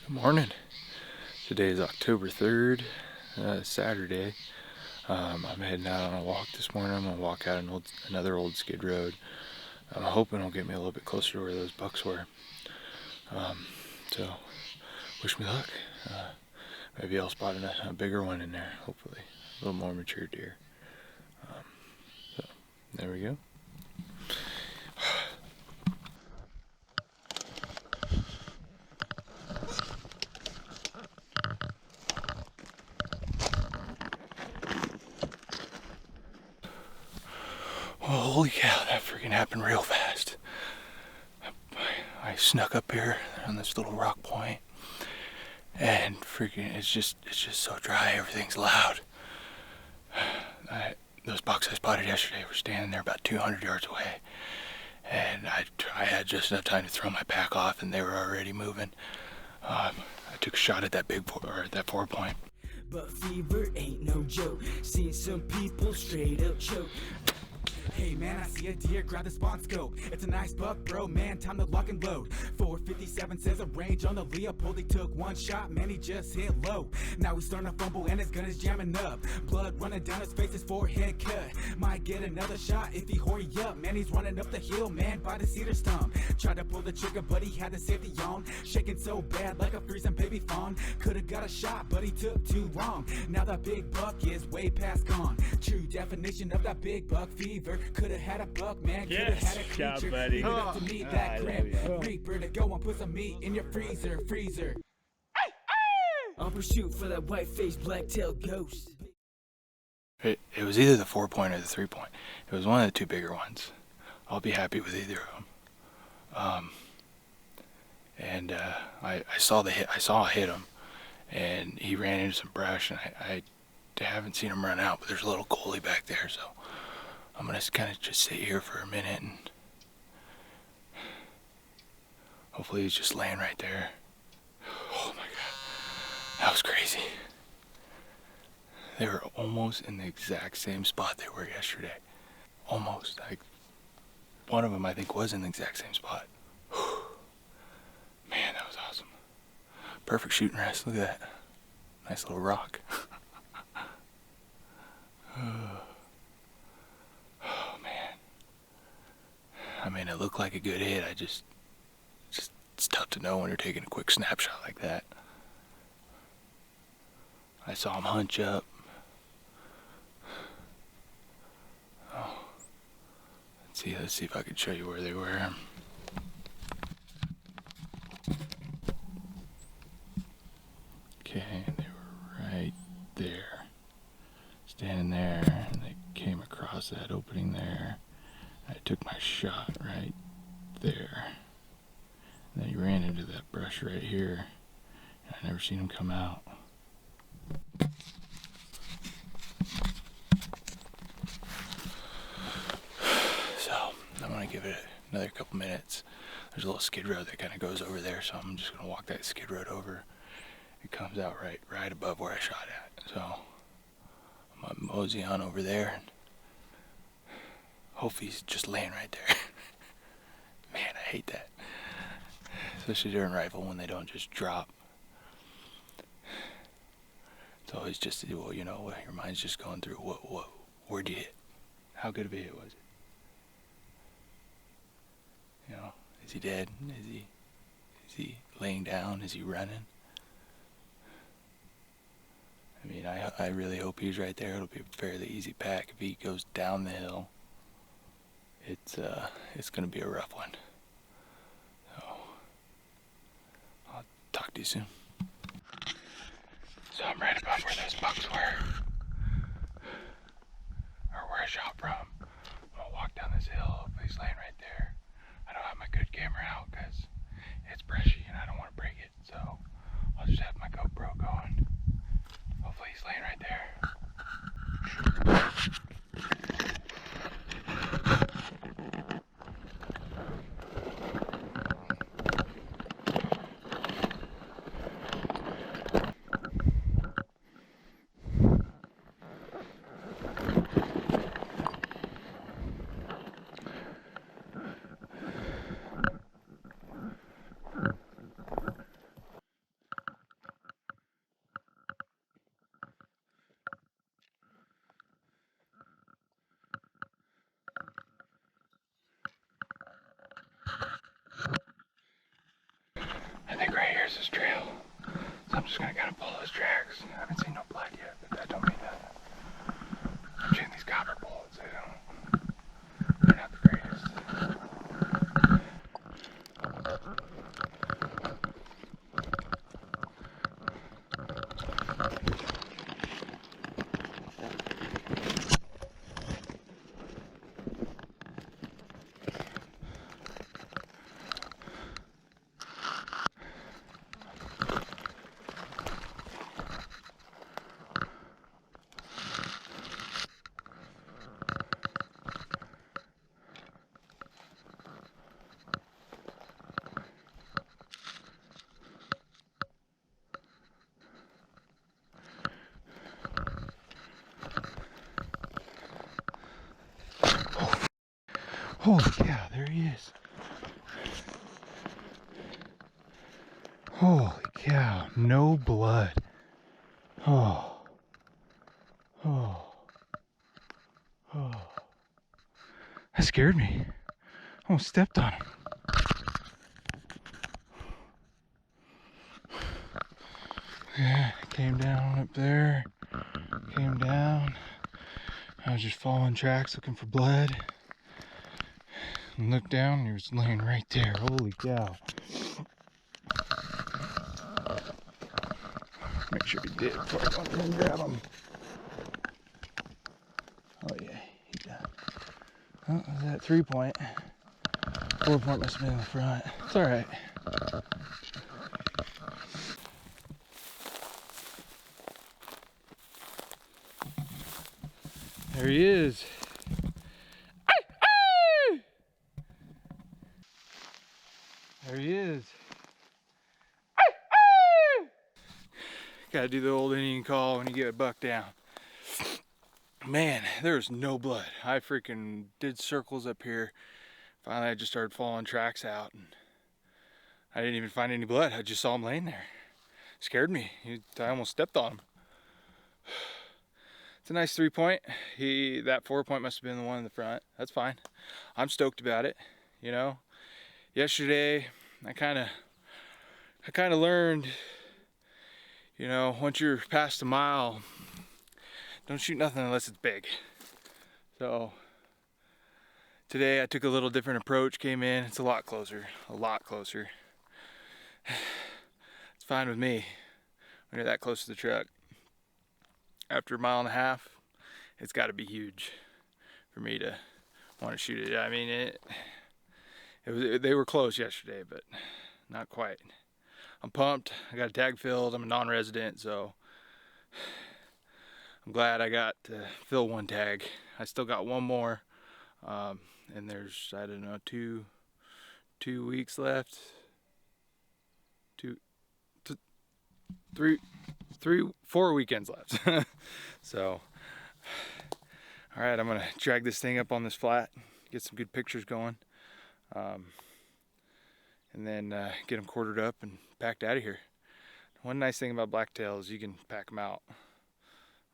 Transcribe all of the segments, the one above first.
Good morning. Today is October 3rd, Saturday. I'm heading out on a walk this morning. I'm going to walk out another old skid road. I'm hoping it'll get me a little bit closer to where those bucks were. So, wish me luck. Maybe I'll spot a bigger one in there, hopefully. A little more mature deer. So, there we go. Well, holy cow, that freaking happened real fast. I snuck up here on this little rock point, and freaking, it's just so dry. Everything's loud. Those bucks I spotted yesterday were standing there about 200 yards away, and I had just enough time to throw my pack off, and they were already moving. I took a shot at that that 4-point. But fever ain't no joke. Seen some people straight up choke. Hey man, I see a deer, grab the spawn scope. It's a nice buck, bro, man, time to lock and load. 457 says a range on the Leopold. He took one shot, man, he just hit low. Now he's starting to fumble and his gun is jamming up. Blood running down his face, his forehead cut. Might get another shot if he hurry up. Man, he's running up the hill, man, by the cedar stump. Tried to pull the trigger, but he had the safety on. Shaking so bad like a freezing baby fawn. Could've got a shot, but he took too long. Now that big buck is way past gone. True definition of that big buck fever. Could've had a buck, man, could've had a creature. Buddy. Enough to meet that grim reaper to go and put some meat in your freezer. I'll pursue for that white-faced blacktail ghost. It was either the 4-point or the 3-point. It was one of the two bigger ones. I'll be happy with either of them. I saw the hit. I saw it hit him, and he ran into some brush, and I haven't seen him run out, but there's a little gully back there, so I'm gonna kind of just sit here for a minute, and hopefully he's just laying right there. Oh my god, that was crazy. They were almost in the exact same spot they were yesterday. Almost. Like, one of them I think was in the exact same spot. Man, that was awesome. Perfect shooting rest. Look at that. Nice little rock. Oh man. I mean, it looked like a good hit. It's tough to know when you're taking a quick snapshot like that. I saw him hunch up. Oh. Let's see if I can show you where they were. Okay, they were right there. Standing there, and they came across that opening there. I took my shot right there. And then he ran into that brush right here. And I never seen him come out. So, I'm going to give it another couple minutes. There's a little skid road that kind of goes over there, so I'm just going to walk that skid road over. It comes out right above where I shot at. So, I'm going to mosey on over there. And hopefully he's just laying right there. Man, I hate that. Especially during rifle when they don't just drop. It's always just, well, you know, your mind's just going through, where'd you hit? How good of a hit was it? You know, is he dead? Is he laying down? Is he running? I mean, I really hope he's right there. It'll be a fairly easy pack. If he goes down the hill, it's gonna be a rough one. So I'll talk to you soon. So I'm right above where those bucks were, or where I shot from. I'm gonna walk down this hill. Hopefully he's laying right there. I don't have my good camera out because it's brushy and I don't want to break it. So I'll just have my GoPro going. Hopefully he's laying right there. there's his trail. So I'm just gonna kind of follow his tracks. I haven't seen no blood yet, but that don't mean nothing. I'm shooting these copper bullets. They're not the greatest. Holy cow, there he is. Holy cow, no blood. Oh. Oh. Oh. That scared me. I almost stepped on him. Yeah, came down up there. Came down. I was just following tracks looking for blood. And looked down and he was laying right there. Holy cow. Make sure he did before I go in there and grab him. Oh yeah, he done. Oh, was that 3-point? 4-point must have been in the front. It's alright. There he is. There he is. Gotta do the old Indian call when you get a buck down. Man, there's no blood. I freaking did circles up here. Finally, I just started following tracks out, and I didn't even find any blood. I just saw him laying there. Scared me. I almost stepped on him. It's a nice 3-point. That 4-point must have been the one in the front. That's fine. I'm stoked about it. You know, yesterday I kind of learned. You know, once you're past a mile, don't shoot nothing unless it's big. So today I took a little different approach, came in, it's a lot closer. It's fine with me when you're that close to the truck. After a mile and a half, it's gotta be huge for me to want to shoot it. I mean, they were close yesterday, but not quite. I'm pumped. I got a tag filled. I'm a non-resident, so I'm glad I got to fill one tag. I still got one more, and there's, I don't know, two weeks left. 4 weekends left. So, all right, I'm gonna drag this thing up on this flat, get some good pictures going, and then get them quartered up and packed out of here. One nice thing about blacktail is you can pack them out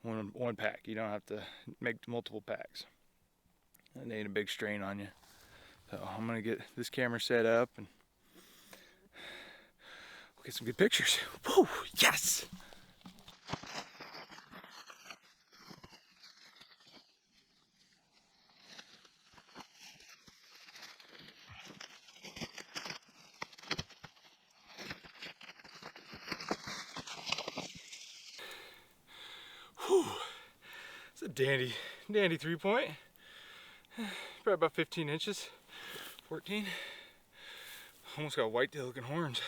one pack. You don't have to make multiple packs. And they ain't a big strain on you. So I'm gonna get this camera set up and we'll get some good pictures. Woo! Yes! Whew. It's a dandy 3-point. Probably about 15 inches, 14. Almost got whitetail looking horns.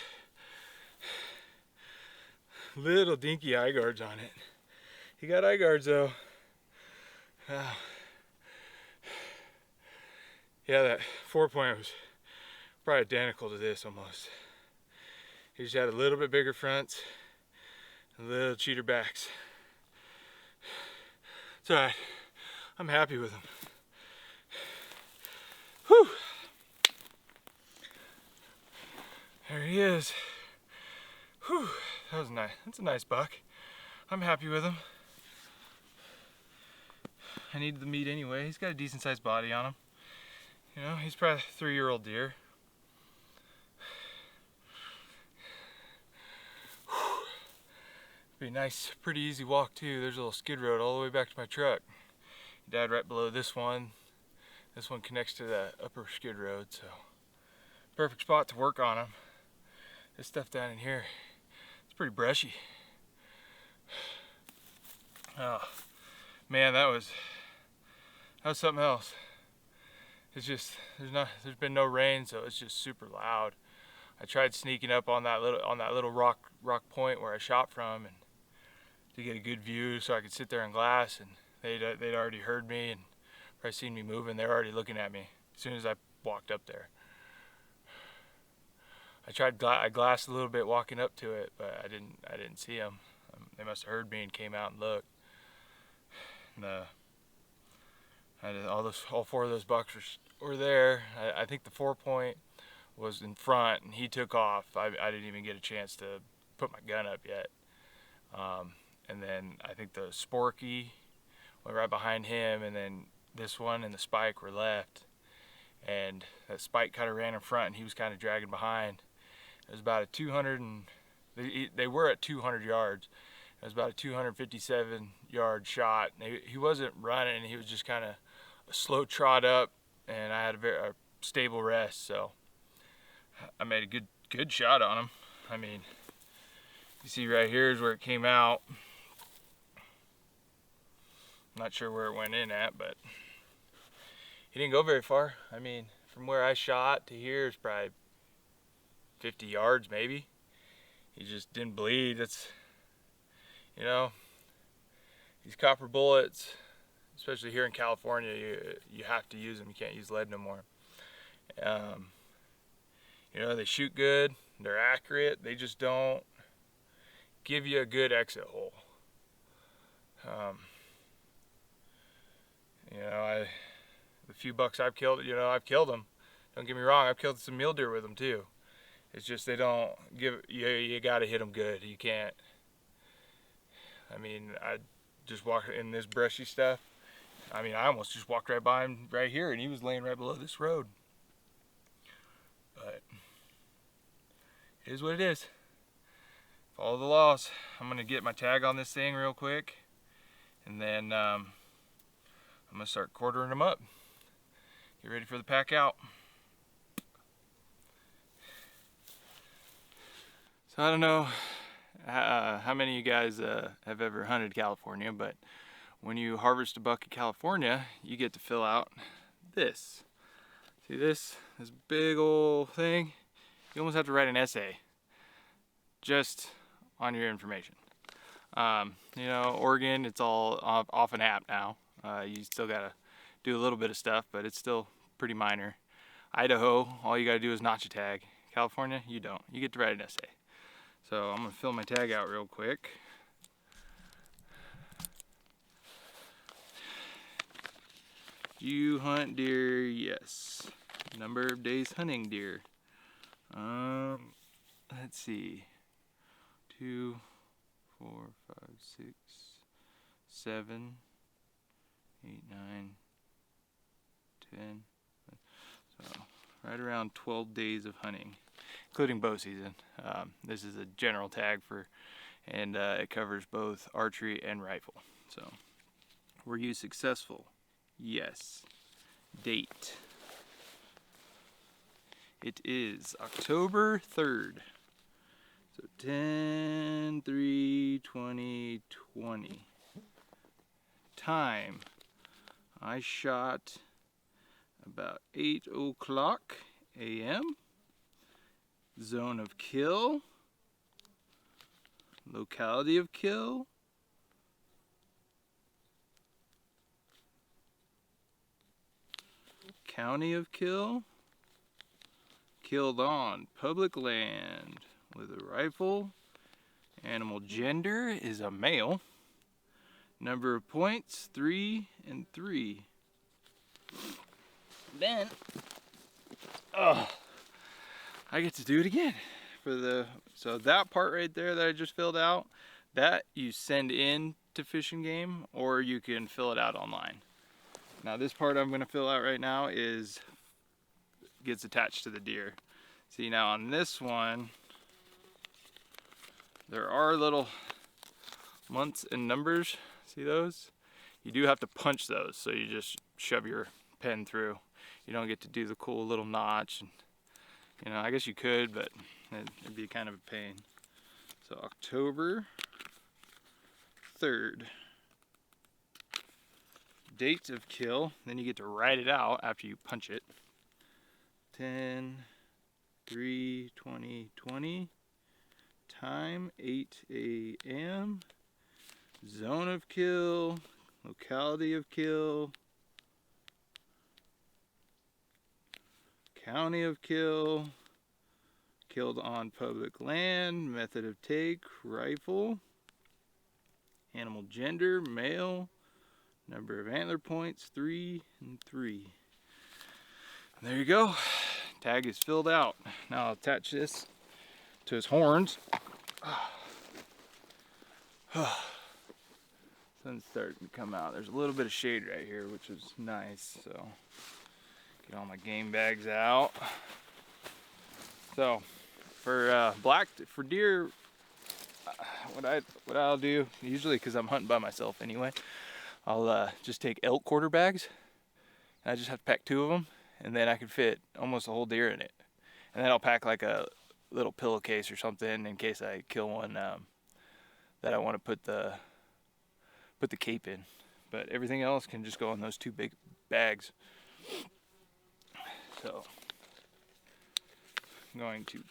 Little dinky eye guards on it. He got eye guards though. Wow. Yeah, that 4-point was probably identical to this almost. He just had a little bit bigger fronts, a little cheater backs. It's alright. I'm happy with him. Whew. There he is. Whew. That was nice. That's a nice buck. I'm happy with him. I needed the meat anyway. He's got a decent sized body on him. You know, he's probably a 3-year-old deer. be a nice, pretty easy walk too. There's a little skid road all the way back to my truck. He died right below this one. This one connects to the upper skid road, so perfect spot to work on them. This stuff down in here, it's pretty brushy. Oh man, that was something else. It's just there's been no rain, so it's just super loud. I tried sneaking up on that little rock point where I shot from, and to get a good view so I could sit there and glass, and they'd already heard me and probably seen me moving. They're already looking at me as soon as I walked up there. I glassed a little bit walking up to it, but I didn't see them. They must have heard me and came out and looked. And all four of those bucks were there. I think the 4-point was in front, and he took off. I didn't even get a chance to put my gun up yet. And then I think the Sporky went right behind him, and then this one and the Spike were left. And that Spike kind of ran in front, and he was kind of dragging behind. It was about a 200, and they were at 200 yards. It was about a 257 yard shot. He wasn't running, he was just kind of a slow trot up, and I had a stable rest, so I made a good shot on him. I mean, you see right here is where it came out. I'm not sure where it went in at, but he didn't go very far. I mean, from where I shot to here is probably 50 yards maybe. He just didn't bleed. That's, you know, these copper bullets, especially here in California, you have to use them. You can't use lead no more. You know, they shoot good, they're accurate, they just don't give you a good exit hole. You know, the few bucks I've killed, I've killed them. Don't get me wrong, I've killed some mule deer with them too. It's just they don't give, you gotta hit them good. You can't, I mean, I just walked in this brushy stuff. I mean, I almost just walked right by him right here, and he was laying right below this road. But it is what it is. Follow the laws. I'm gonna get my tag on this thing real quick, and then I'm gonna start quartering them up. Get ready for the pack out. So I don't know how many of you guys have ever hunted California, but when you harvest a buck in California, you get to fill out this. See this big old thing? You almost have to write an essay just on your information. You know, Oregon, it's all off an app now. You still gotta do a little bit of stuff, but it's still pretty minor. Idaho, all you gotta do is notch a tag. California, you don't. You get to write an essay. So I'm gonna fill my tag out real quick. Do you hunt deer? Yes. Number of days hunting deer. Let's see. 2, 4, 5, 6, 7, 8, 9, 10. So right around 12 days of hunting, including bow season. This is a general tag and it covers both archery and rifle. So, were you successful? Yes. Date. It is October 3rd. So 10/3/2020. Time. I shot about 8 o'clock a.m. Zone of kill. Locality of kill. County of kill. Killed on public land with a rifle. Animal gender is a male. Number of points, 3 and 3. Then, I get to do it again. So that part right there that I just filled out, that you send in to Fish and Game, or you can fill it out online. Now this part I'm gonna fill out right now gets attached to the deer. See, now on this one, there are little months and numbers. See those? You do have to punch those, so you just shove your pen through. You don't get to do the cool little notch. And, you know, I guess you could, but it'd be kind of a pain. So October 3rd. Date of kill, then you get to write it out after you punch it. 10/3/2020. Time 8 a.m. Zone of kill, locality of kill, county of kill, killed on public land, method of take, rifle, animal gender, male, number of antler points, 3 and 3. And there you go. Tag is filled out. Now I'll attach this to his horns. Sun's starting to come out. There's a little bit of shade right here, which is nice. So get all my game bags out. So for deer, what I'll do usually, because I'm hunting by myself anyway, I'll just take elk quarter bags. And I just have to pack 2 of them, and then I can fit almost a whole deer in it. And then I'll pack like a little pillowcase or something in case I kill one that I want to put the cape in. But everything else can just go in those 2 big bags. So I'm going to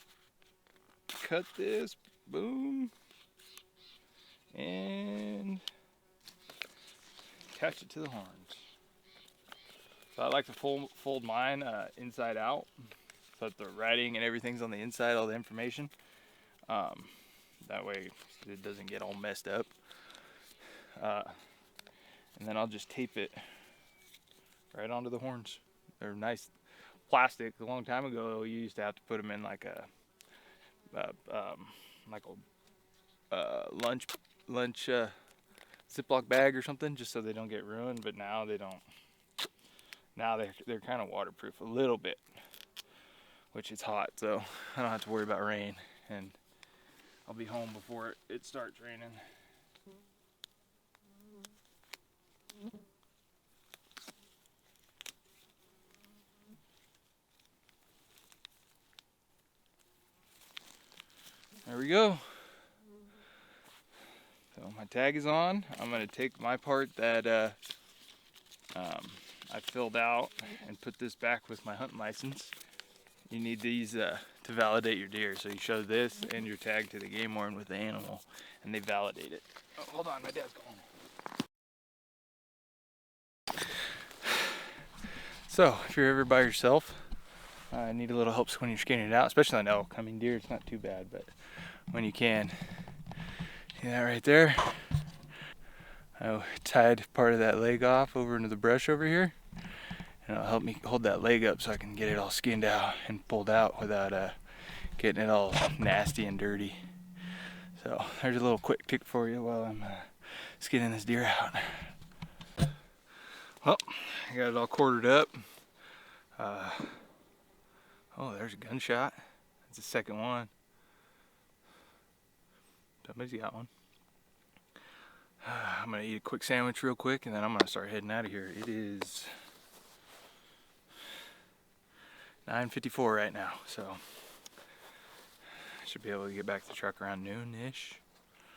cut this, boom, and attach it to the horns. So I like to fold mine inside out, so that the writing and everything's on the inside, all the information. That way it doesn't get all messed up. And then I'll just tape it right onto the horns. They're nice plastic. A long time ago, you used to have to put them in like a lunch Ziploc bag or something, just so they don't get ruined. But now they don't. Now they're kind of waterproof a little bit, which is hot, so I don't have to worry about rain, and I'll be home before it starts raining. There we go. So my tag is on. I'm going to take my part that I filled out and put this back with my hunting license. You need these to validate your deer. So you show this and your tag to the game warden with the animal, and they validate it. Oh, hold on, my dad's calling. So if you're ever by yourself, need a little help when you're skinning it out, especially on elk. I mean, deer, it's not too bad, but when you can. See that right there? I tied part of that leg off over into the brush over here, and it'll help me hold that leg up so I can get it all skinned out and pulled out without getting it all nasty and dirty. So there's a little quick tick for you while I'm skinning this deer out. Well, I got it all quartered up. Oh, there's a gunshot. That's the second one. Somebody's got one. I'm gonna eat a quick sandwich real quick, and then I'm gonna start heading out of here. It is 9:54 right now, so I should be able to get back to the truck around noon-ish.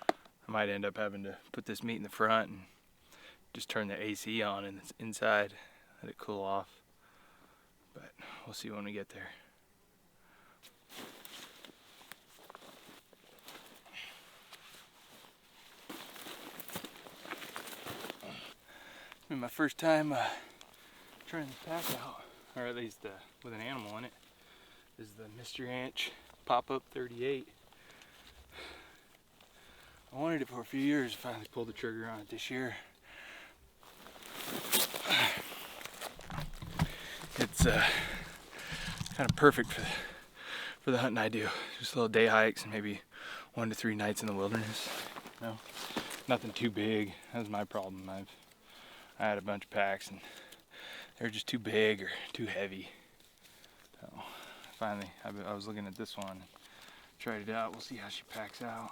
I might end up having to put this meat in the front and just turn the AC on and it's inside, let it cool off. But we'll see when we get there. It's been my first time trying this pack out, or at least with an animal in it. This is the Mr. Ranch Pop-Up 38. I wanted it for a few years, finally pulled the trigger on it this year. It's kind of perfect for the hunting I do. Just little day hikes and maybe 1 to 3 nights in the wilderness. You know, nothing too big. That was my problem. I had a bunch of packs and they're just too big or too heavy. So finally, I was looking at this one, tried it out. We'll see how she packs out.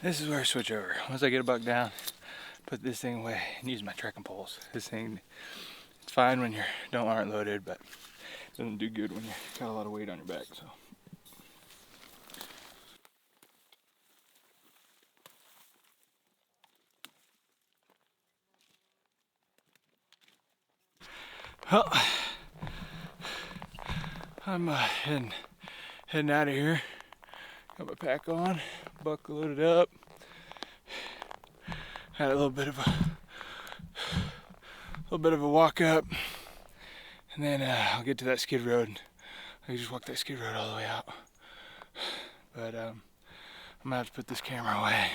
This is where I switch over. Once I get a buck down, put this thing away and use my trekking poles. This thing, it's fine when you aren't loaded, but it doesn't do good when you got a lot of weight on your back. So. Well, I'm heading out of here. Got my pack on, buck loaded up. Had a little bit of a walk up, and then I'll get to that skid road. And I can just walk that skid road all the way out. But I'm gonna have to put this camera away.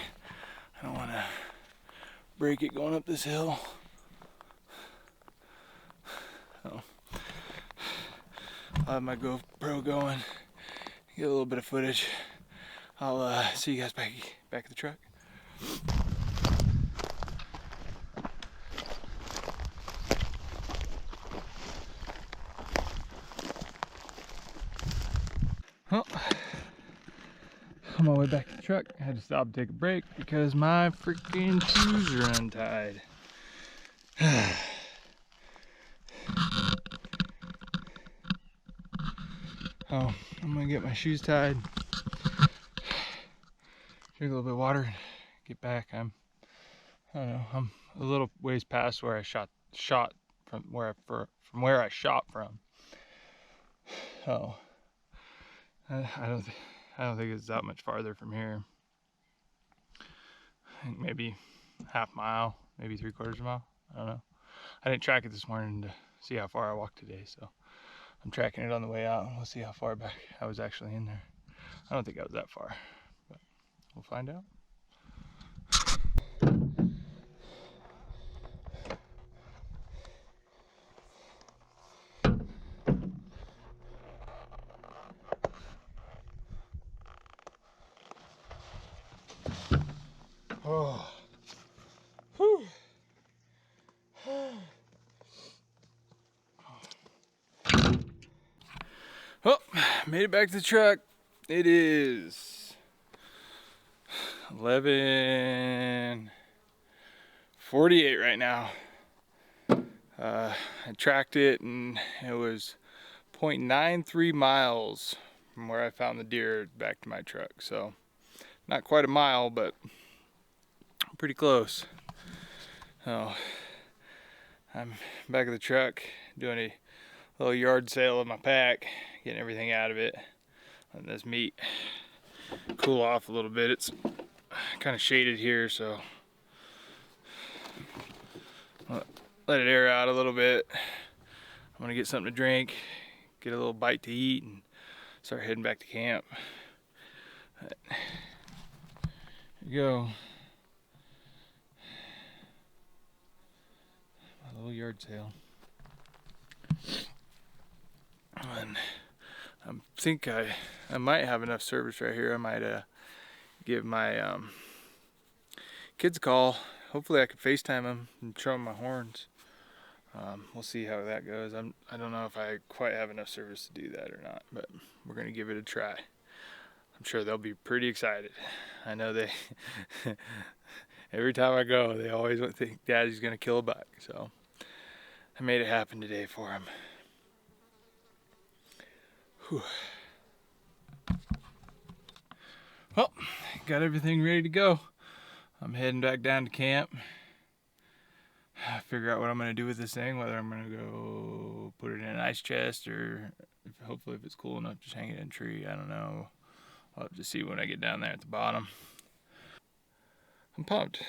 I don't want to break it going up this hill. So I'll have my GoPro going, get a little bit of footage. I'll see you guys back at the truck. Well, on my way back to the truck, I had to stop and take a break because my freaking shoes are untied. Oh, I'm gonna get my shoes tied, drink a little bit of water, get back. I don't know, I'm a little ways past where I shot from where I shot from. So I don't think it's that much farther from here. I think maybe half mile, maybe 3/4 mile. I don't know. I didn't track it this morning to see how far I walked today, so I'm tracking it on the way out, and we'll see how far back I was actually in there. I don't think I was that far, but we'll find out. Oh. Whew. Well, made it back to the truck. It is 11:48 right now. I tracked it and it was 0.93 miles from where I found the deer back to my truck. So not quite a mile, but pretty close. So I'm back at the truck doing a little yard sale of my pack, getting everything out of it. Letting this meat cool off a little bit. It's kind of shaded here, so let it air out a little bit. I'm gonna get something to drink, get a little bite to eat, and start heading back to camp. But here you go. My little yard sale. And I think I might have enough service right here. I might give my kids a call. Hopefully I can FaceTime them and show them my horns. We'll see how that goes. I don't know if I quite have enough service to do that or not, but we're gonna give it a try. I'm sure they'll be pretty excited. I know they every time I go, they always think Daddy's gonna kill a buck. So I made it happen today for them. Whew. Well, got everything ready to go. I'm heading back down to camp. Figure out what I'm gonna do with this thing, whether I'm gonna go put it in an ice chest or hopefully if it's cool enough, just hang it in a tree. I don't know. I'll have to see when I get down there at the bottom. I'm pumped.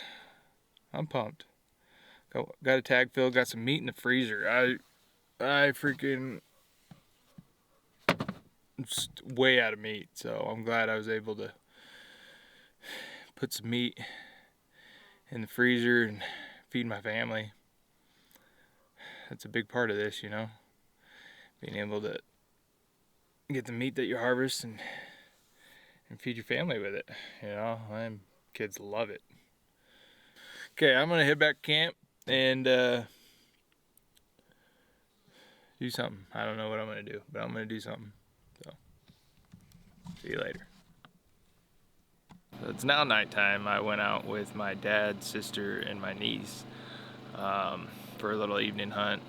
Got a tag filled, got some meat in the freezer. I freaking just way out of meat, so I'm glad I was able to put some meat in the freezer and feed my family. That's a big part of this, you know, being able to get the meat that you harvest and feed your family with it. You know, my kids love it. Okay, I'm gonna head back to camp and do something. I don't know what I'm gonna do, but I'm gonna do something. So, see you later. It's now nighttime. I went out with my dad, sister, and my niece for a little evening hunt.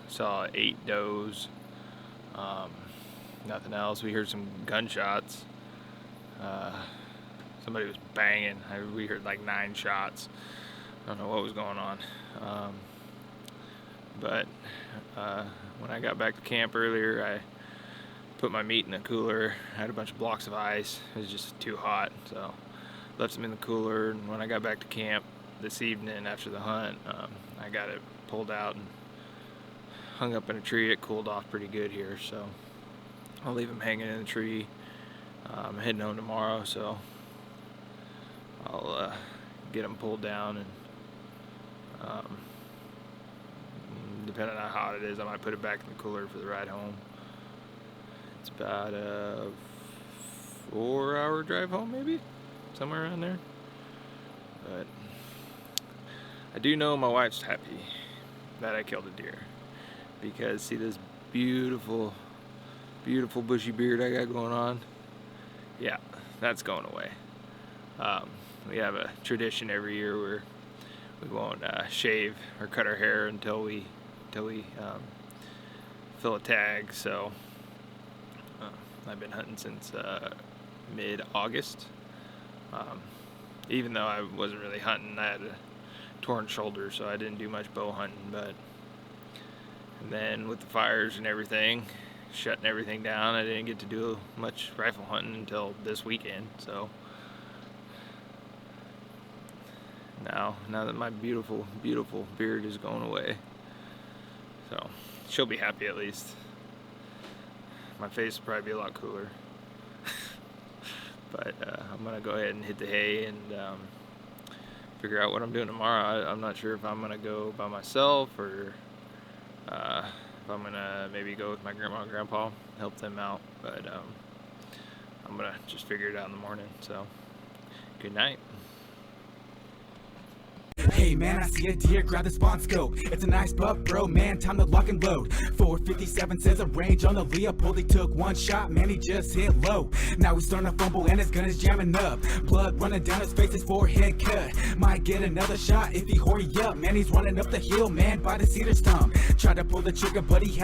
Saw 8 does. Nothing else. We heard some gunshots. Somebody was banging. We heard like 9 shots. I don't know what was going on. But when I got back to camp earlier, I put my meat in a cooler. I had a bunch of blocks of ice. It was just too hot, so left them in the cooler. And when I got back to camp this evening after the hunt, I got it pulled out and hung up in a tree. It cooled off pretty good here, so I'll leave them hanging in the tree. I'm heading home tomorrow, so I'll get them pulled down, and depending on how hot it is, I might put it back in the cooler for the ride home. It's about a 4-hour drive home, maybe, somewhere around there. But I do know my wife's happy that I killed a deer, because see this beautiful, beautiful bushy beard I got going on? Yeah, that's going away. We have a tradition every year where we won't shave or cut our hair until we fill a tag. So I've been hunting since mid-August. Even though I wasn't really hunting, I had a torn shoulder, so I didn't do much bow hunting. And then with the fires and everything, shutting everything down, I didn't get to do much rifle hunting until this weekend. So now that my beautiful, beautiful beard is going away, so she'll be happy at least. My face will probably be a lot cooler. But I'm gonna go ahead and hit the hay and figure out what I'm doing tomorrow. I'm not sure if I'm gonna go by myself or if I'm gonna maybe go with my grandma and grandpa, help them out. But I'm gonna just figure it out in the morning. So good night. Hey man, I see a deer, grab the spawn scope. It's a nice buck, bro, man, time to lock and load. 457 says a range on the Leopold. He took 1 shot, man, he just hit low. Now he's starting to fumble and his gun is jamming up. Blood running down his face, his forehead cut. Might get another shot if he hurry up. Man, he's running up the hill, man, by the cedar stump. Tried to pull the trigger, but he had